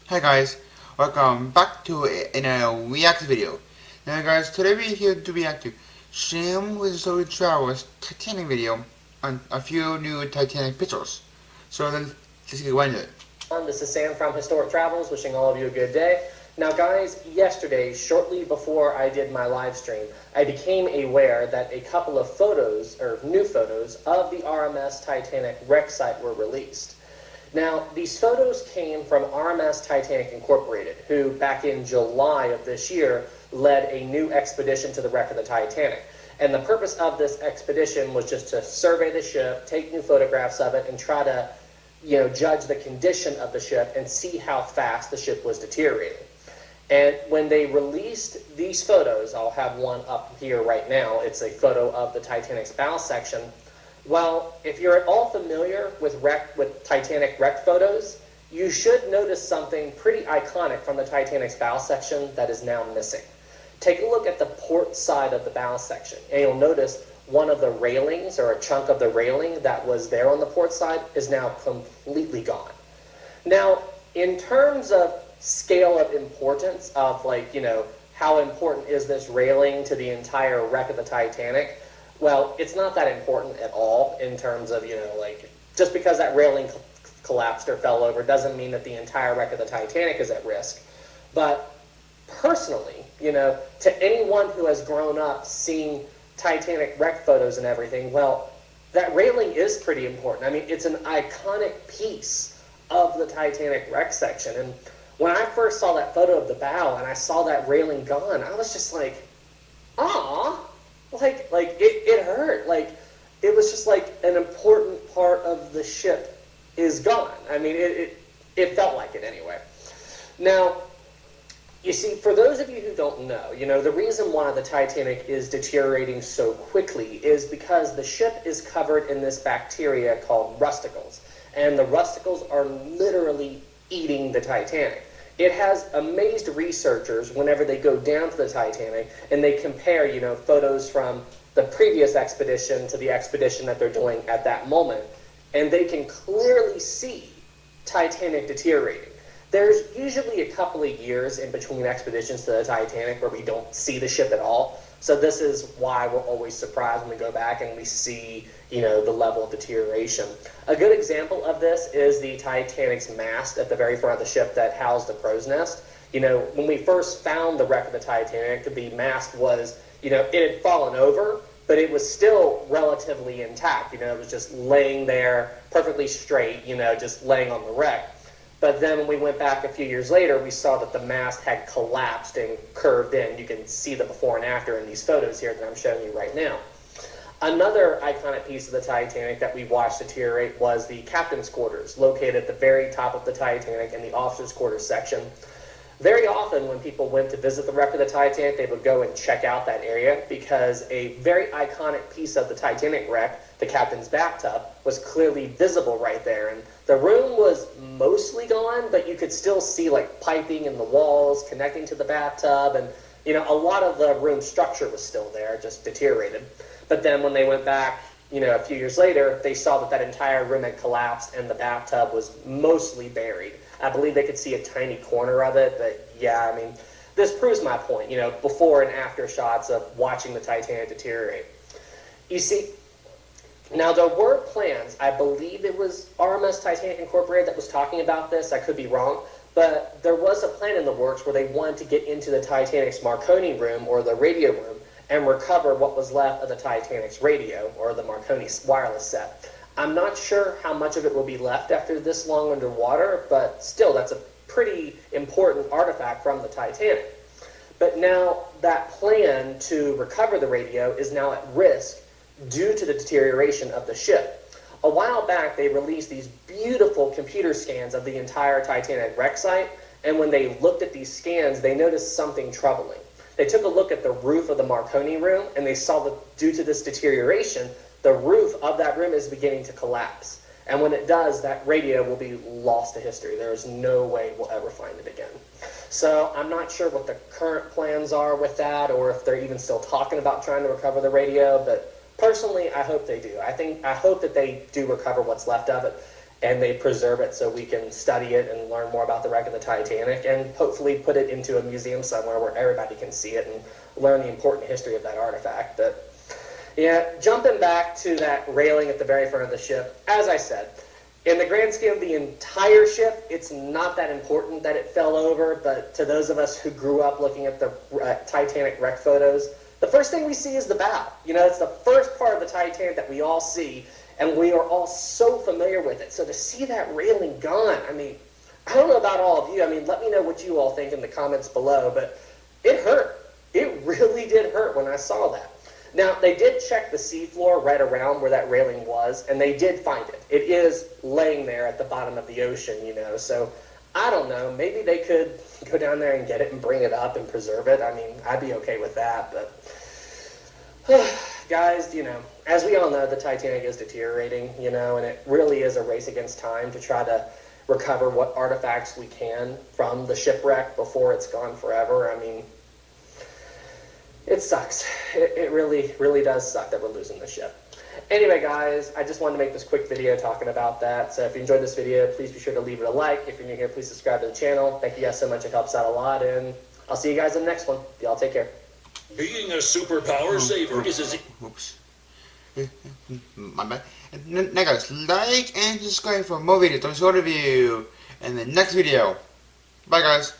Hi guys, welcome back to a react video. Now guys, today we're here to react to Sam with Story Travels Titanic video on a few new Titanic pictures. So let's get right into it. This is Sam from Historic Travels, wishing all of you a good day. Now guys, yesterday, shortly before I did my live stream, I became aware that a couple of photos, or new photos, of the RMS Titanic wreck site were released. Now, these photos came from RMS Titanic Incorporated, who back in July of this year led a new expedition to the wreck of the Titanic. And the purpose of this expedition was just to survey the ship, take new photographs of it, and try to, judge the condition of the ship and see how fast the ship was deteriorating. And when they released these photos, I'll have one up here right now. It's a photo of the Titanic's bow section. Well, if you're at all familiar with Titanic wreck photos, you should notice something pretty iconic from the Titanic's bow section that is now missing. Take a look at the port side of the bow section, and you'll notice one of the railings, or a chunk of the railing that was there on the port side, is now completely gone. Now, in terms of scale of importance of, how important is this railing to the entire wreck of the Titanic? Well, it's not that important at all in terms of, just because that railing collapsed or fell over doesn't mean that the entire wreck of the Titanic is at risk. But personally, to anyone who has grown up seeing Titanic wreck photos and everything, well, that railing is pretty important. I mean, it's an iconic piece of the Titanic wreck section. And when I first saw that photo of the bow and I saw that railing gone, I was just like, "Aw." It hurt. It was just like an important part of the ship is gone. I mean, it felt like it anyway. Now, you see, for those of you who don't know, the reason why the Titanic is deteriorating so quickly is because the ship is covered in this bacteria called rusticles. And the rusticles are literally eating the Titanic. It has amazed researchers whenever they go down to the Titanic and they compare, photos from the previous expedition to the expedition that they're doing at that moment. And they can clearly see Titanic deteriorating. There's usually a couple of years in between expeditions to the Titanic where we don't see the ship at all. So this is why we're always surprised when we go back and we see, the level of deterioration. A good example of this is the Titanic's mast at the very front of the ship that housed the crow's nest. When we first found the wreck of the Titanic, the mast was, it had fallen over, but it was still relatively intact. It was just laying there perfectly straight, just laying on the wreck. But then when we went back a few years later, we saw that the mast had collapsed and curved in. You can see the before and after in these photos here that I'm showing you right now. Another iconic piece of the Titanic that we watched deteriorate was the captain's quarters, located at the very top of the Titanic in the officer's quarters section. Very often when people went to visit the wreck of the Titanic, they would go and check out that area because a very iconic piece of the Titanic wreck, the captain's bathtub, was clearly visible right there. And the room was mostly gone, but you could still see piping in the walls connecting to the bathtub, and a lot of the room structure was still there, just deteriorated. But then when they went back, a few years later, they saw that entire room had collapsed and the bathtub was mostly buried. I believe they could see a tiny corner of it, but yeah, I mean, this proves my point, before and after shots of watching the Titanic deteriorate. You see, now there were plans, I believe it was RMS Titanic Incorporated that was talking about this, I could be wrong, but there was a plan in the works where they wanted to get into the Titanic's Marconi room, or the radio room, and recover what was left of the Titanic's radio, or the Marconi wireless set. I'm not sure how much of it will be left after this long underwater, but still, that's a pretty important artifact from the Titanic. But now that plan to recover the radio is now at risk due to the deterioration of the ship. A while back, they released these beautiful computer scans of the entire Titanic wreck site, and when they looked at these scans, they noticed something troubling. They took a look at the roof of the Marconi room, and they saw that due to this deterioration, the roof of that room is beginning to collapse. And when it does, that radio will be lost to history. There is no way we'll ever find it again. So I'm not sure what the current plans are with that, or if they're even still talking about trying to recover the radio, but personally, I hope they do. I hope that they do recover what's left of it. and they preserve it so we can study it and learn more about the wreck of the Titanic, and hopefully put it into a museum somewhere where everybody can see it and learn the important history of that artifact. But yeah, jumping back to that railing at the very front of the ship, as I said, in the grand scheme of the entire ship, it's not that important that it fell over, but to those of us who grew up looking at the Titanic wreck photos, the first thing we see is the bow. You know, it's the first part of the Titanic that we all see, and we are all so familiar with it. So to see that railing gone, I mean, I don't know about all of you. I mean, let me know what you all think in the comments below, but it hurt. It really did hurt when I saw that. Now, they did check the seafloor right around where that railing was, and they did find it. It is laying there at the bottom of the ocean, you know, so I don't know. Maybe they could go down there and get it and bring it up and preserve it. I mean, I'd be okay with that, but guys, you know, as we all know, the Titanic is deteriorating, you know, and it really is a race against time to try to recover what artifacts we can from the shipwreck before it's gone forever. I mean, it sucks. It really, really does suck that we're losing the ship. Anyway, guys, I just wanted to make this quick video talking about that. So if you enjoyed this video, please be sure to leave it a like. If you're new here, please subscribe to the channel. Thank you guys so much. It helps out a lot. And I'll see you guys in the next one. Y'all take care. Being a superpower saver is as... Oops. My bad. Now guys, like and subscribe for more videos. I'll show review in the next video. Bye guys.